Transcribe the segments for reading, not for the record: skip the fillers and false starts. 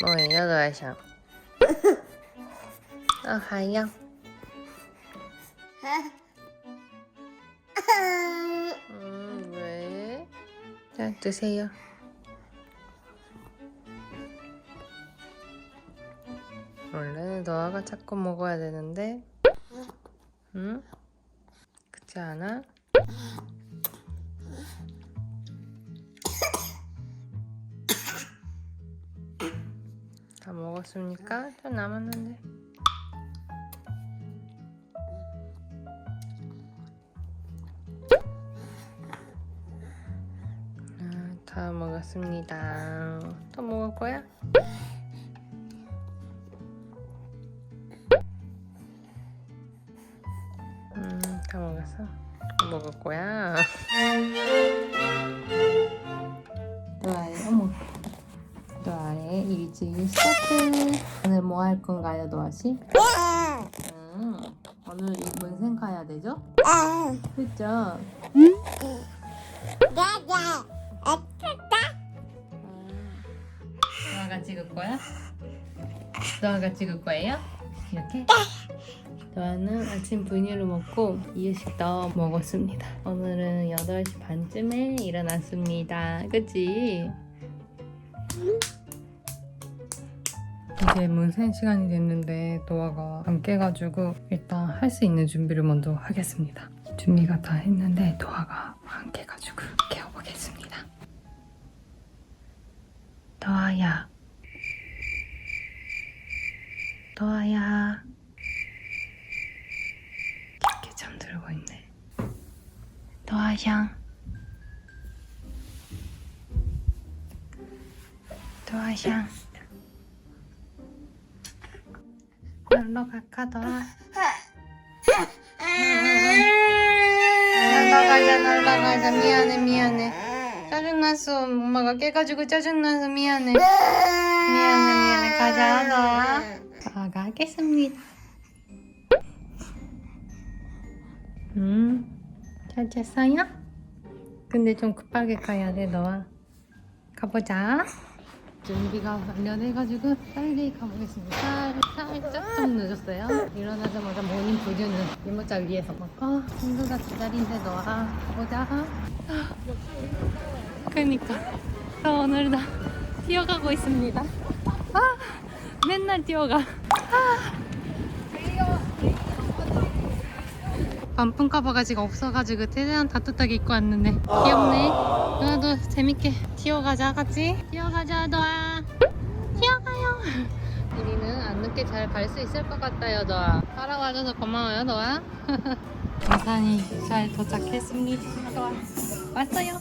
뭐예요, 너아샹? 가요. 왜? 자, 드세요. 원래 너아가 자꾸 먹어야 되는데, 응? 그렇지 않아? 다 먹었습니까? 또 남았는데. 다 먹었습니다. 또 먹을 거야? 다 먹었어. 먹을 거야. 어머. 노아의 일주일 스타트. 오늘 뭐 할 건가요, 노아씨? 오늘 문생 가야 되죠? 그죠? 노아가 찍을 거야? 노아가 찍을 거예요? 이렇게? 노아는 아침 분유를 먹고 이유식 더 먹었습니다. 오늘은 8시 반쯤에 일어났습니다. 그치? 이제 문생 시간이 됐는데 노아가 안 깨가지고 일단 할 수 있는 준비를 먼저 하겠습니다. 준비가 다 했는데 노아가 안 깨가지고 깨워보겠습니다. 노아야, 노아야. 이렇게 잠들고 있네. 노아샹, 노아샹. 놀러 갈까, 너아? 놀러 가자. 미안해. 짜증났어. 엄마가 깨가지고 짜증나서 미안해. 가자, 너아. 너아가 하겠습니다. 잘 잤어요? 근데 좀 급하게 가야 돼, 너아. 가보자. 준비가 완료해가지고 빨리 가보겠습니다. 살짝 좀 늦었어요. 일어나자마자 모닝 푸드는 이모자 위에서 먹고 친구가 기다린대. 너아 가보자. 그니까 저 오늘도 뛰어가고 있습니다. 맨날 뛰어가. 반품 커버가 지금 없어가지고 최대한 따뜻하게 입고 왔는데 귀엽네. 너도 재밌게 뛰어가자. 같이 뛰어가자. 너아 뛰어가요. 우리는 안 늦게 잘 갈 수 있을 것 같아요. 너아 따라와줘서 고마워요. 너아. 등산이 잘 도착했습니다. 너아 왔어요.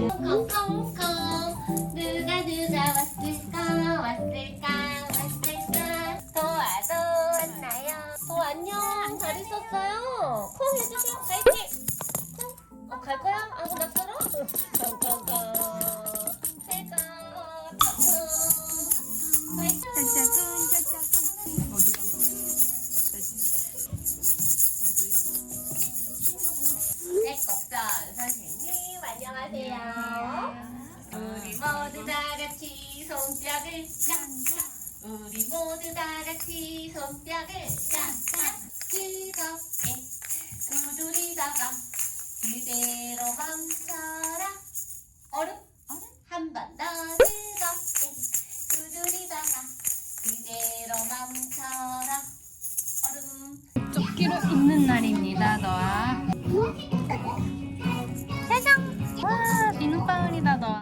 콩콩콩 누가 왔을까 도아도 왔나요? 안녕. 잘 있었어요? 콩 해주세요. 갈게. 갈 거야? 안 끝났어요? 콩콩콩 새가 새껍던 선생님 안녕하세요. 우리 모두 다 같이 손뼉을 짝짝. 우리 모두 다 같이 손뼉을 짝짝. 즐겁게 두드리다가 그대로 멈춰라. 얼음 한 번 더 즐겁게 두드리다가 그대로 멈춰라. 얼음 조끼로 입는 날입니다. 너아 짜잔. 와 비눗방울이다. 너아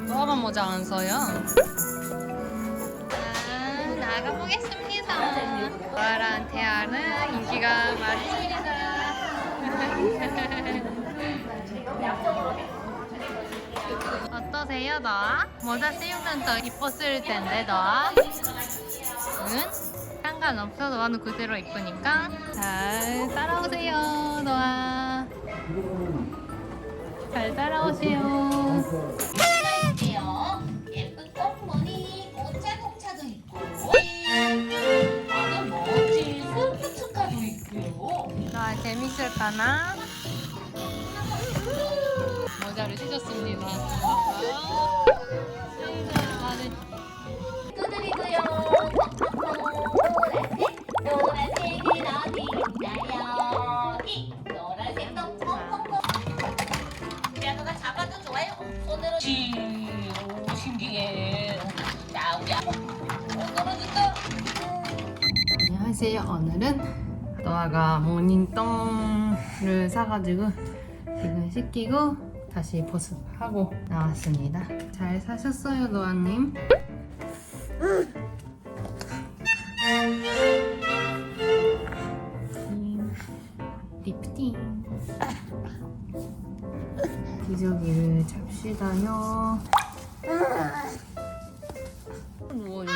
너아만 모자 안 써요? 나가보겠습니다. 너아랑 태아는 인기가 많습니다. 어떠세요, 너아? 모자 씌우면 더 이뻤을 텐데, 너아? 응? 상관없어, 너아는 그대로 이쁘니까. 잘 따라오세요, 너아. 잘 따라오세요. 있고요. 예쁜 꽃무늬 옷자동차도 있고 아주 멋진 스포츠카도 있고요. 너아 재밌을까나? 모자를 찢었습니다. 두드리고요. 노란색은 어디 있나요? 이 노란색 똥똥똥. 피아노가 잡아도 좋아요. 손으로 오 신기해. 자 우리 떨어진다. 안녕하세요. 오늘은 너아가 모닝똥을 사가지고 지금 씻기고 다시 보습하고 나왔습니다. 잘 사셨어요, 노아님? 리프팅 기저귀를 잡시다요. 뭐야?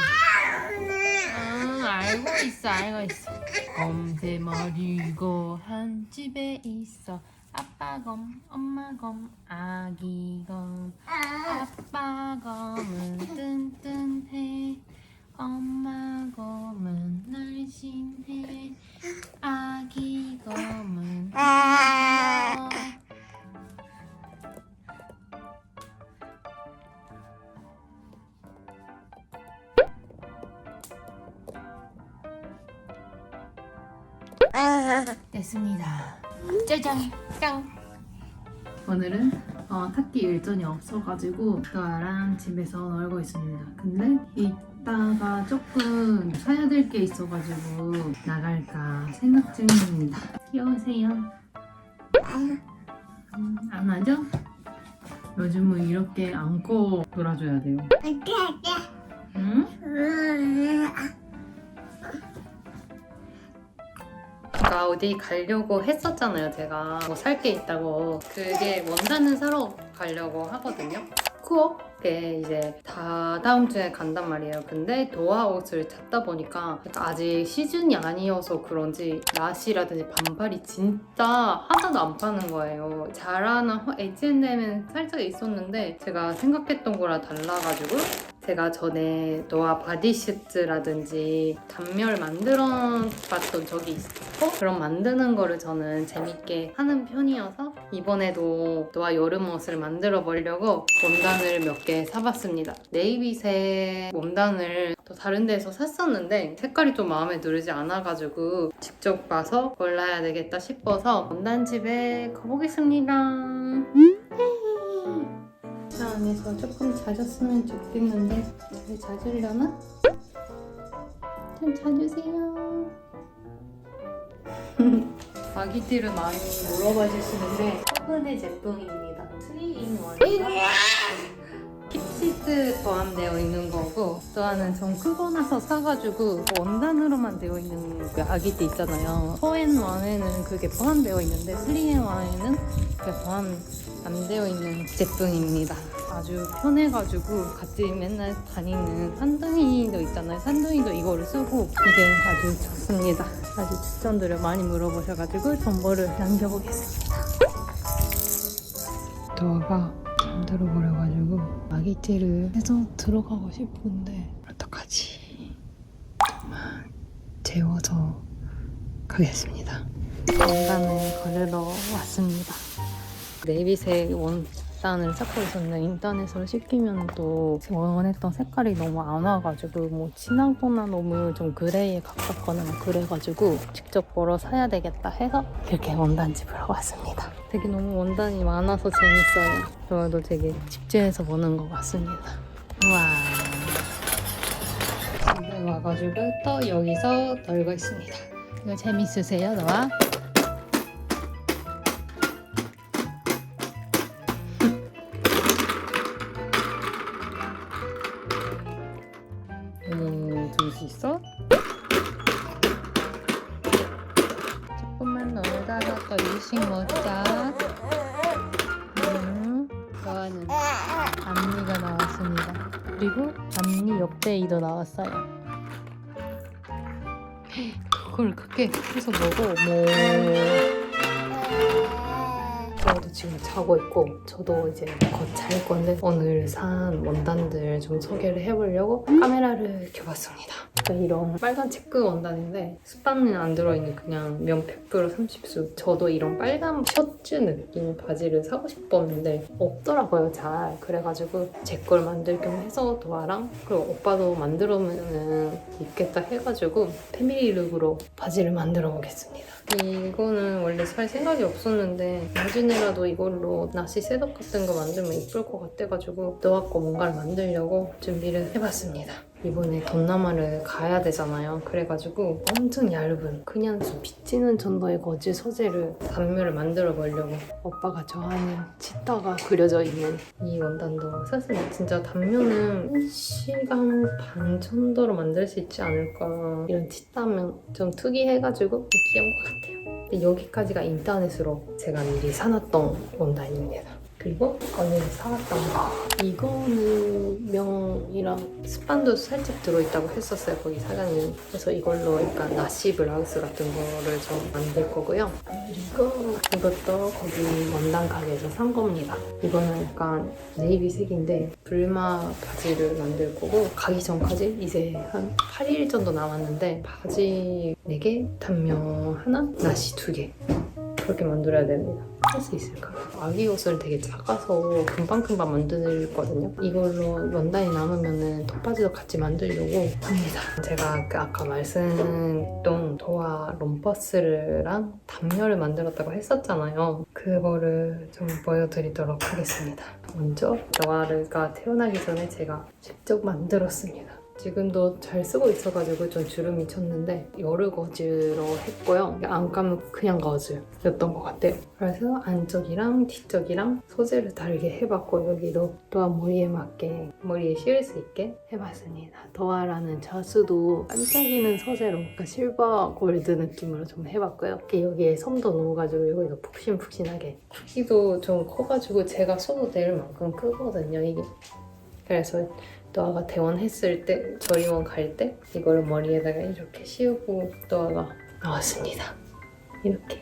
알고 있어, 알고 있어. 검새 머리고 한 집에 있어. 아빠 검, 엄마 검, 아기 검. 아빠 검은 뜬뜬해. 엄마 검은 날씬해. 아기 검은 무서워. 됐습니다. 짜잔! 짱! 오늘은 탁기 일정이 없어가지고 너랑 집에서 놀고 있습니다. 근데 이따가 조금 사야 될 게 있어가지고 나갈까 생각 중입니다. 귀여우세요? 안 하죠? 요즘은 이렇게 안고 놀아줘야 돼요. 응? 제가 어디 가려고 했었잖아요. 제가 뭐 살 게 있다고. 그게 원단을 사러 가려고 하거든요. 쿠옥에 이제 다 다음 주에 간단 말이에요. 근데 도화 옷을 찾다 보니까 아직 시즌이 아니어서 그런지 나시라든지 반팔이 진짜 하나도 안 파는 거예요. 자라나 H&M은 살짝 있었는데 제가 생각했던 거랑 달라가지고 제가 전에 노아 바디슈트라든지 단멸 만들어 봤던 적이 있었고 그런 만드는 거를 저는 재밌게 하는 편이어서 이번에도 노아 여름 옷을 만들어 보려고 원단을 몇 개 사봤습니다. 네이비색 원단을 또 다른 데서 샀었는데 색깔이 좀 마음에 들지 않아가지고 직접 봐서 골라야 되겠다 싶어서 원단집에 가보겠습니다. 차 안에서 조금 잦았으면 좋겠는데 잘 잦으려나? 좀 잦으세요. 아기들은 많이 물어봐 주시는데 허브의 제품입니다. 3-in-1 킵시트 포함되어 있는 거고 또 하나는 좀 크고 나서 사가지고 원단으로만 되어 있는 그 아기들 있잖아요. 4-in-1에는 그게 포함되어 있는데 3-in-1에는 그게 포함 안 되어 있는 제품입니다. 아주 편해가지고 같이 맨날 다니는 산둥이도 있잖아요. 산둥이도 이거를 쓰고 이게 아주 좋습니다. 아주 추천들을 많이 물어보셔가지고 정보를 남겨보겠습니다. 도화가 잠들어 버려가지고 아기띠를 해서 들어가고 싶은데 어떡하지? 좀만 재워서 가겠습니다. 원단을 걸으러 왔습니다. 네이비색 원단을 찾고 있었는데 인터넷으로 시키면 또 원했던 색깔이 너무 안 와가지고 뭐 진하거나 너무 좀 그레이에 가깝거나 그래가지고 직접 보러 사야 되겠다 해서 이렇게 원단집을 왔습니다. 되게 너무 원단이 많아서 재밌어요. 저도 되게 집중해서 보는 것 같습니다. 우와. 집에 와가지고 또 여기서 놀고 있습니다. 이거 재밌으세요, 너와? 들 수 있어? 조금만 놀다가 또 일식 먹자. 너는 나왔습니다. 그리고 앞니 옆대이도 나왔어요. 그걸 그렇게 해서 먹어. 뭐. 저도 지금 자고 있고 저도 이제 곧 잘 건데 오늘 산 원단들 좀 소개를 해보려고 카메라를 켜봤습니다. 이런 빨간 체크 원단인데 스판은 안 들어있는 그냥 면 100% 30수. 저도 이런 빨간 셔츠 느낌 바지를 사고 싶었는데 없더라고요 잘. 그래가지고 제 걸 만들 겸 해서 도아랑 그리고 오빠도 만들어면 입겠다 해가지고 패밀리룩으로 바지를 만들어 보겠습니다. 이거는 원래 살 생각이 없었는데 나중에라도 이걸로 나시 셋업 같은 거 만들면 이쁠 것 같아가지고 넣어갖고 뭔가를 만들려고 준비를 해봤습니다. 이번에 동남아를 가야 되잖아요. 그래가지고 엄청 얇은 그냥 비치는 정도의 거즈 소재를 단묘를 만들어 보려고 오빠가 좋아하는 치타가 그려져 있는 이 원단도 사실 진짜 단묘는 1시간 반 정도로 만들 수 있지 않을까. 이런 치타면 좀 특이해가지고 귀여운 것 같아요. 근데 여기까지가 인터넷으로 제가 미리 사놨던 원단입니다. 그리고 오늘 사왔던 거 이거는 명이랑 스판도 살짝 들어있다고 했었어요 거기 사장님이. 그래서 이걸로 약간 나시 블라우스 같은 거를 좀 만들 거고요. 그리고 이것도 거기 원단 가게에서 산 겁니다. 이거는 약간 네이비색인데 불마 바지를 만들 거고 가기 전까지 이제 한 8일 정도 남았는데 바지 4개, 단면 하나, 나시 2개 그렇게 만들어야 됩니다. 할 수 있을까? 아기 옷을 되게 작아서 금방금방 만들거든요. 이걸로 원단이 남으면 톱바지도 같이 만들려고 합니다. 제가 아까 말씀했던 도화 롬퍼스랑 단면을 만들었다고 했었잖아요. 그거를 좀 보여드리도록 하겠습니다. 먼저 도화가 태어나기 전에 제가 직접 만들었습니다. 지금도 잘 쓰고 있어가지고 좀 주름이 쳤는데 여러 거즈로 했고요. 안감은 그냥 거즈였던 것 같아요. 그래서 안쪽이랑 뒤쪽이랑 소재를 다르게 해봤고 여기도 도화 머리에 맞게 머리에 씌울 수 있게 해봤습니다. 도화라는 자수도 반짝이는 소재로 그러니까 실버 골드 느낌으로 좀 해봤고요. 여기에 솜도 넣어가지고 여기도 푹신푹신하게 크기도 좀 커가지고 제가 써도 될 만큼 크거든요 이게. 그래서 도아가 대원했을 때, 저희원 갈 때 이걸 머리에다가 이렇게 씌우고 도아가 나왔습니다. 이렇게.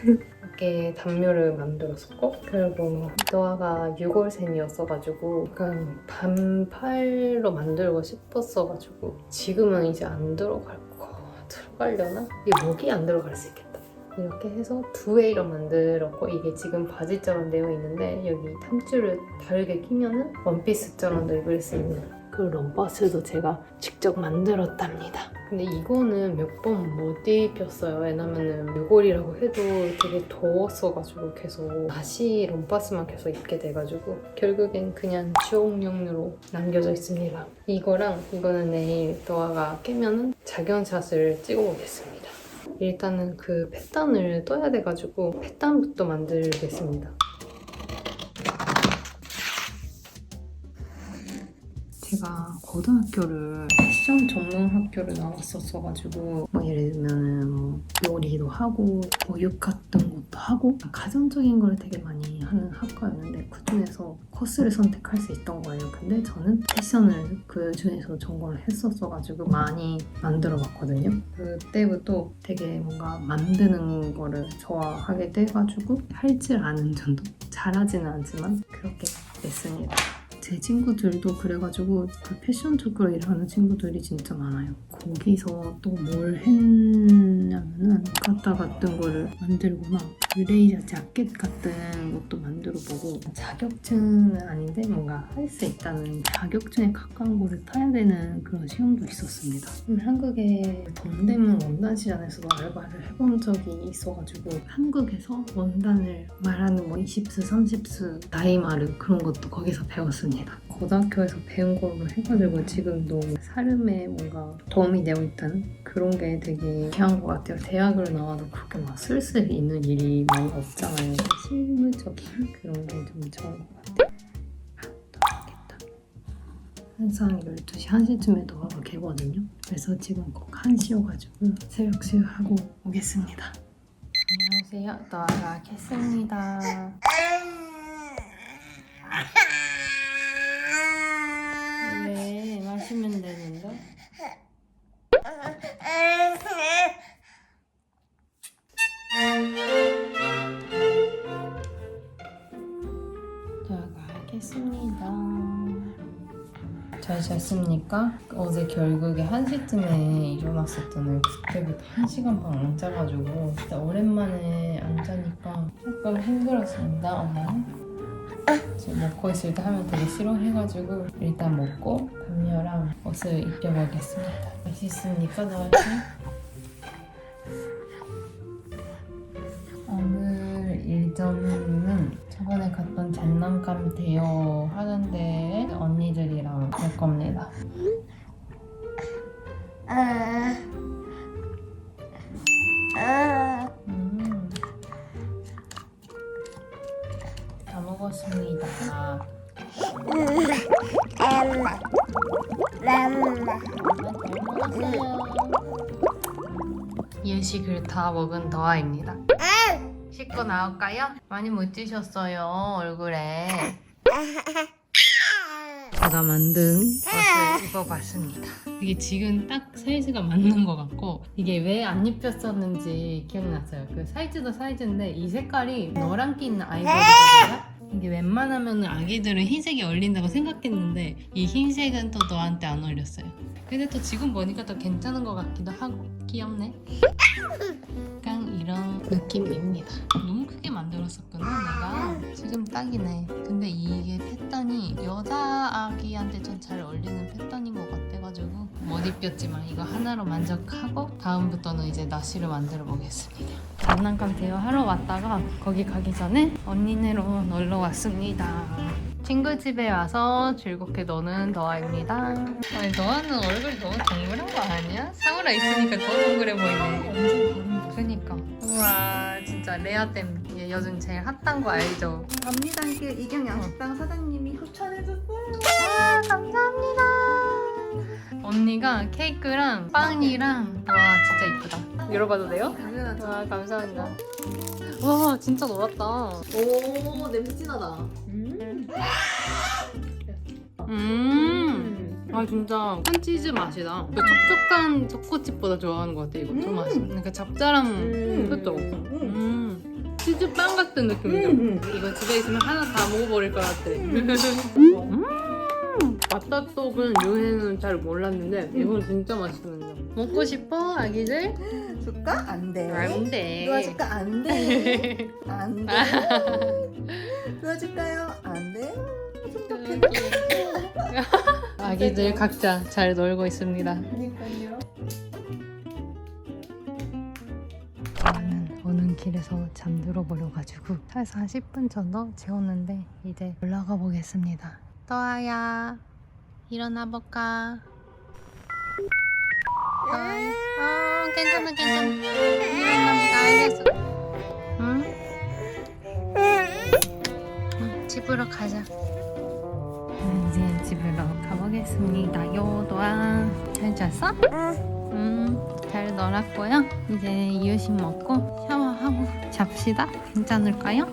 이렇게 단묘를 만들었었고 그리고 도아가 6월생이었어가지고 약간 반팔로 만들고 싶었어가지고 지금은 이제 안 들어갈 거 들어가려나? 이게 목이 안 들어갈 수 있겠다. 이렇게 해서 2웨이로 만들었고 이게 지금 바지처럼 되어 있는데 여기 탐줄을 다르게 끼면은 원피스처럼도 입을 수 있는 그 롬버스도 제가 직접 만들었답니다. 근데 이거는 몇 번 못 입혔어요. 왜냐면은 6월이라고 해도 되게 더웠어가지고 계속 다시 롬버스만 계속 입게 돼가지고 결국엔 그냥 주옥용으로 남겨져 있습니다. 이거랑 이거는 내일 도아가 깨면은 작연샷을 찍어보겠습니다. 일단은 그 패턴을 떠야 돼가지고 패턴부터 만들겠습니다. 제가 고등학교를 패션 전문 학교를 나왔었어가지고 뭐 예를 들면은 뭐 요리도 하고 교육 같은 것도 하고 가정적인 걸 되게 많이 하는 학과였는데 그 중에서 코스를 선택할 수 있던 거예요. 근데 저는 패션을 그 중에서 전공을 했었어가지고 많이 만들어 봤거든요. 그때부터 되게 뭔가 만드는 거를 좋아하게 돼가지고 할 줄 아는 정도? 잘하지는 않지만 그렇게 됐습니다. 제 친구들도 그래가지고 그 패션 쪽으로 일하는 친구들이 진짜 많아요. 거기서 또 뭘 했냐면은 가타 같은 거를 만들거나 블레이저 자켓 같은 것도 만들어보고 자격증은 아닌데 뭔가 할 수 있다는 자격증에 가까운 거를 타야 되는 그런 시험도 있었습니다. 한국의 동대문 원단시장에서도 알바를 해본 적이 있어가지고 한국에서 원단을 말하는 뭐 20수, 30수, 다이마르 그런 것도 거기서 배웠습니다. 고등학교에서 배운 걸로 해가지고 지금도 사름에 뭔가 도움이 되고 있다는 그런 게 되게 귀한 것 같아요. 대학을 나와도 그렇게 막 쓸 수 있는 일이 많이 없잖아요. 실무적인 그런 게 좀 좋은 것 같아요. 도와겠다. 항상 12시, 1시쯤에 도와가 개거든요. 그래서 지금 꼭 1시여가지고 새벽 수유하고 오겠습니다. 안녕하세요. 도와가 겠습니다. 잘 잤습니까? 어제 결국에 1시쯤에 일어났었잖아요. 그때부터 1시간 반 안 자가지고 진짜 오랜만에 안 자니까 조금 힘들었습니다. 엄마는 지금 먹고 있을 때 하면 되게 싫어해가지고 일단 먹고 담요랑 옷을 입혀보겠습니다. 맛있습니까, 너한테? 오늘 일정은 저번에 갔던 장난감 대여 하는데 언니들이랑 갈 겁니다. 다 먹었습니다. 잘 먹었어요. 예식을 다 먹은 더아입니다. 씻고 나올까요? 많이 못 드셨어요, 얼굴에. 제가 만든 옷을 입어봤습니다. 이게 지금 딱 사이즈가 맞는 것 같고 이게 왜 안 입혔었는지 기억났어요. 그 사이즈도 사이즈인데 이 색깔이 너랑 끼 있는 아이보리거든요. 이게 웬만하면 아기들은 흰색이 어울린다고 생각했는데 이 흰색은 또 너한테 안 어울렸어요. 근데 또 지금 보니까 더 괜찮은 것 같기도 하고 귀엽네. 약간 이런 느낌입니다. 너무 크게 만들었었구나 내가. 지금 딱이네. 근데 이게 패턴이 여자 아기한테 좀 잘 어울리는 패턴인 것 같아가지고 못 입혔지만 이거 하나로 만족하고 다음부터는 이제 나시를 만들어 보겠습니다. 장난감 대여하러 왔다가 거기 가기 전에 언니네로 놀러 왔습니다. 친구 집에 와서 즐겁게 노는 더아입니다. 아니 더아는 얼굴이 너무 동그란 거 아니야? 사우라 있으니까 더 동그래 보이네. 그니까. 우와 진짜 레아템. 얘 요즘 제일 핫한 거 알죠? 감리단길 이경 양식당 사장님이 추천해줬어요. 와 감사합니다. 언니가 케이크랑 빵이랑 와 진짜 이쁘다. 열어봐도 돼요? 당연하죠. 와 감사합니다. 와 진짜 놀았다. 오 냄새 진하다. 아 진짜 한 치즈 맛이다. 그 촉촉한 초코칩보다 좋아하는 것 같아. 이거 더 맛있어. 그러니까 잡자랑 그죠? 치즈 빵 같은 느낌이죠. 이거 집에 있으면 하나 다 먹어버릴 것 같아. 마타떡은 요새는 잘 몰랐는데 이건 진짜 맛있는 거. 먹고 싶어 아기들? 줄까? 안 돼. 안 돼. 도와줄까? 안 돼. 안 돼. 도와줄까요? 안 돼. 아기들 각자 잘 놀고 있습니다. 그러니까요. 저는 오는 길에서 잠들어 버려가지고 차에서 한 10분 정도 재웠는데 이제 올라가 보겠습니다. 떠아야 일어나 볼까? 괜찮아 일어나 볼까? 알겠어. 응? 집으로 가자. 이제 집으로 가보겠습니다. 요도아 잘 잤어? 잘 놀았고요. 이제 이유식 먹고 샤워하고 잡시다. 괜찮을까요?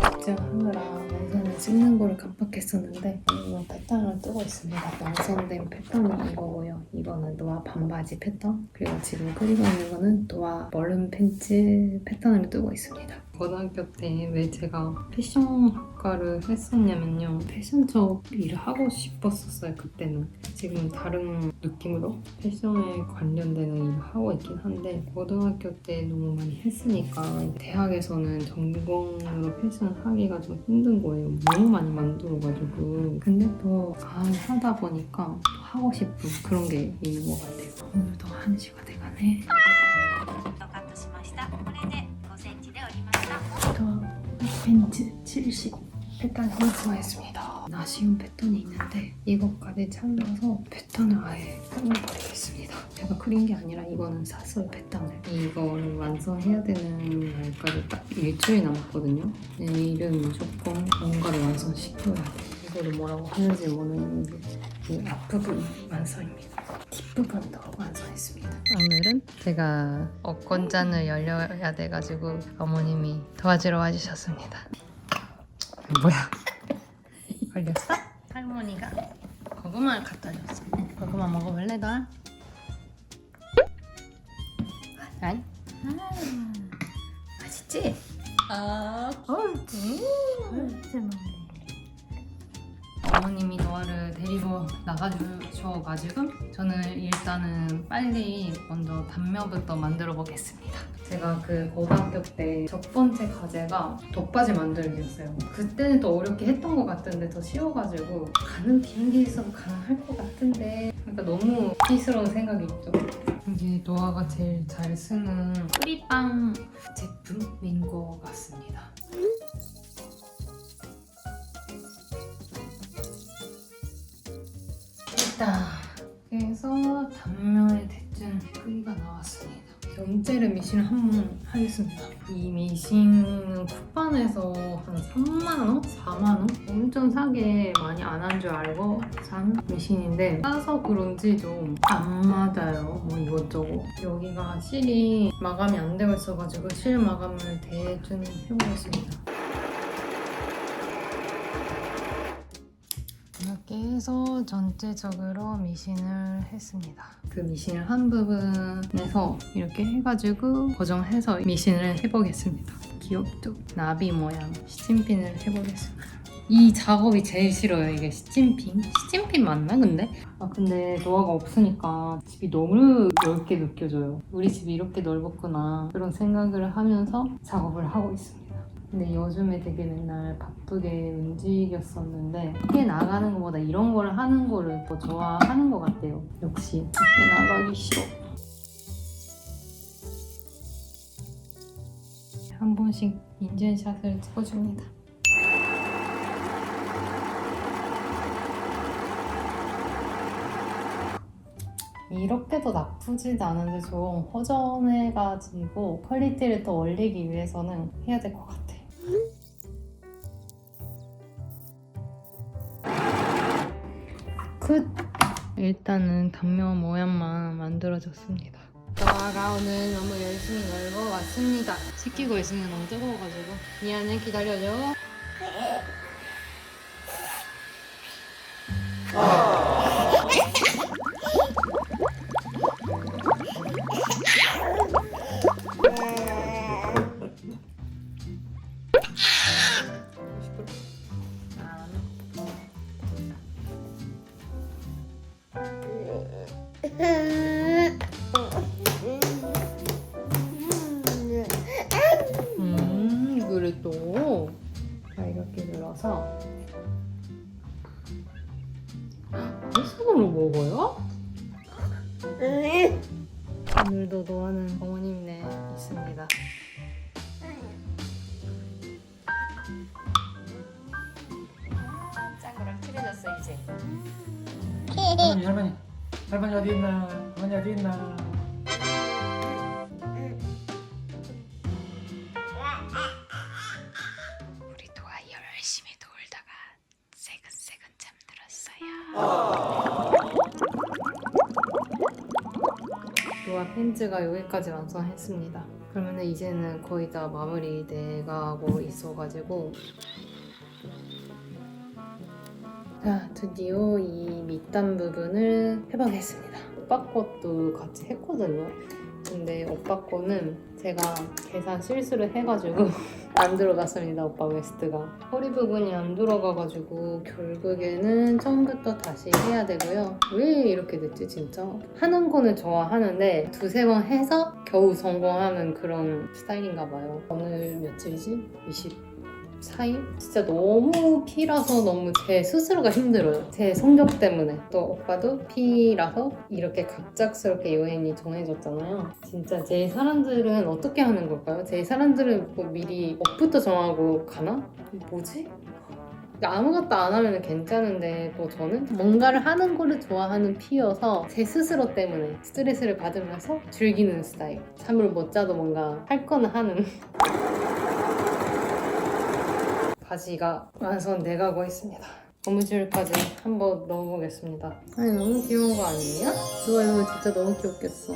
직접 하느라 완성을 찍는 거를 깜빡했었는데 이건 패턴을 뜨고 있습니다. 완성된 패턴은 이거고요. 이거는 노아 반바지 패턴, 그리고 지금 그리고 있는 거는 노아 멀른 팬츠 패턴을 뜨고 있습니다. 고등학교 때 왜 제가 패션학과를 했었냐면요. 패션 쪽 일을 하고 싶었었어요. 그때는. 지금은 다른 느낌으로 패션에 관련되는 일을 하고 있긴 한데 고등학교 때 너무 많이 했으니까 대학에서는 전공으로 패션 하기가 좀 힘든 거예요. 너무 많이 만들어가지고. 근데 또 하다 보니까 또 하고 싶은 그런 게 있는 것 같아요. 오늘도 1시가 돼가네. 팬츠 70 패턴 완성했습니다. 아쉬운 패턴이 있는데 이것까지 잘라서 패턴을 아예 끊어버리겠습니다. 제가 그린 게 아니라 이거는 샀어요, 패턴을. 이거를 완성해야 되는 날까지 딱 일주일 남았거든요. 내일은 무조건 뭔가를 완성시켜야 돼요. 이거를 뭐라고 하는지 모르겠는데 이 앞부분 완성입니다. 뒷부분도 완성했습니다. 오늘은 제가 옷건잔을 열려야 돼가지고 어머님이 도와주러 와주셨습니다. 뭐야? 걸렸어? 할머니가 고구마를 갖다 줬어. 고구마 먹어볼래, 너? 아니? 맛있지? 옳지. 옳지, 어머님이 노아를 데리고 나가주셔가지고 저는 일단은 빨리 먼저 단면부터 만들어 보겠습니다. 제가 그 고등학교 때 첫 번째 과제가 덮바지 만들기였어요. 그때는 또 어렵게 했던 것 같은데 더 쉬워가지고 가는 비행기에서도 가능할 것 같은데 그러니까 너무 희스러운 생각이 있죠. 이게 노아가 제일 잘 쓰는 뿌리빵 제품인 것 같습니다. 됐다. 그래서 단면에 대충 크기가 나왔습니다. 연재를 미신을 한번 하겠습니다. 이 미신은 쿠팡에서 한 3만원? 4만원? 엄청 싸게 많이 안 한 줄 알고 산 미신인데 싸서 그런지 좀 안 맞아요. 뭐 이것저것. 여기가 실이 마감이 안 되고 있어가지고 실 마감을 대충 해보겠습니다. 이렇게 해서 전체적으로 미신을 했습니다. 그 미신을 한 부분에서 이렇게 해가지고 고정해서 미신을 해보겠습니다. 귀엽죠? 나비 모양 시침핀을 해보겠습니다. 이 작업이 제일 싫어요. 이게 시침핀? 시침핀 맞나 근데? 근데 노아가 없으니까 집이 너무 넓게 느껴져요. 우리 집이 이렇게 넓었구나 그런 생각을 하면서 작업을 하고 있습니다. 근데 요즘에 되게 맨날 바쁘게 움직였었는데 밖에 나가는 것보다 이런 걸 하는 거를 더 좋아하는 것 같아요. 역시 밖에 나가기 싫어. 한 번씩 인증샷을 찍어줍니다. 이렇게도 나쁘지도 않은데 좀 허전해가지고 퀄리티를 더 올리기 위해서는 해야 될 것 같아요. 끝! 일단은 단면 모양만 만들어졌습니다. 노아가 오늘 너무 열심히 놀고 왔습니다. 씻기고 있으면 너무 뜨거워가지고 미안해 기다려줘. 이거를 또 이렇게 눌러서 이 손으로 먹어요? 오늘도 노아는 어머님네 있습니다. 짱구랑 친해졌어 이제. 할머니 어디 있나? 할머니 어디 있나? 우리 도아 열심히 놀다가 새근새근 잠들었어요. 도아 팬츠가 여기까지 완성했습니다. 그러면 이제는 거의 다 마무리 돼가고 있어가지고 자, 드디어 이 밑단 부분을 해보겠습니다. 오빠 것도 같이 했거든요. 근데 오빠 거는 제가 계산 실수를 해가지고 안 들어갔습니다. 오빠 웨스트가 허리 부분이 안 들어가가지고 결국에는 처음부터 다시 해야 되고요. 왜 이렇게 됐지 진짜? 하는 거는 좋아하는데 두세 번 해서 겨우 성공하는 그런 스타일인가 봐요. 오늘 며칠이지? 24일? 진짜 너무 피라서 너무 제 스스로가 힘들어요. 제 성격 때문에. 또 오빠도 피라서 이렇게 갑작스럽게 여행이 정해졌잖아요. 진짜 제 사람들은 어떻게 하는 걸까요? 제 사람들은 뭐 미리 옷부터 정하고 가나? 뭐지? 아무것도 안 하면 괜찮은데 또 저는 뭔가를 하는 거를 좋아하는 피여서 제 스스로 때문에 스트레스를 받으면서 즐기는 스타일. 잠을 못 자도 뭔가 할 거는 하는 바지가 완성돼가고 있습니다. 고무줄까지 한번 넣어보겠습니다. 아니 너무 귀여운 거 아니에요? 좋아요. 진짜 너무 귀엽겠어.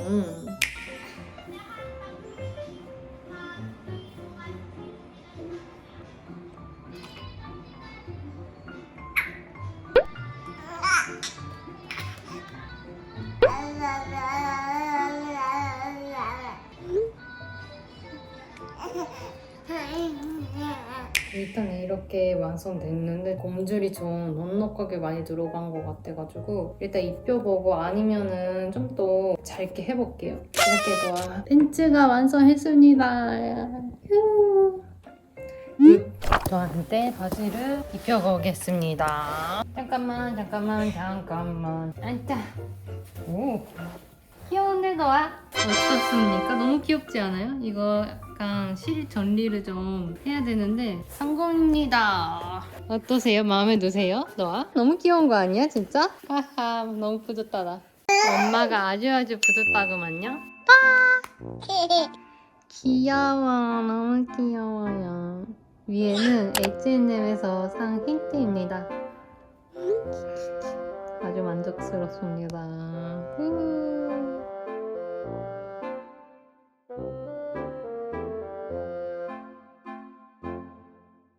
일단 이렇게 완성됐는데 고무줄이 좀 넉넉하게 많이 들어간 것 같아가지고 일단 입혀보고 아니면은 좀 더 잘게 해볼게요. 이렇게 해서 팬츠가 완성했습니다. 휴. 저한테 바지를 입혀보겠습니다. 잠깐만. 앉자. 오. 귀여운데 너야? 어떻습니까? 너무 귀엽지 않아요? 이거 약간 실 정리를 좀 해야 되는데 성공입니다. 어떠세요? 마음에 드세요? 너야? 너무 귀여운 거 아니야 진짜? 하하 너무 뿌듯하다. 엄마가 아주 뿌듯하구만요. 귀여워 너무 귀여워요. 위에는 H&M에서 산 힌트입니다. 아주 만족스럽습니다.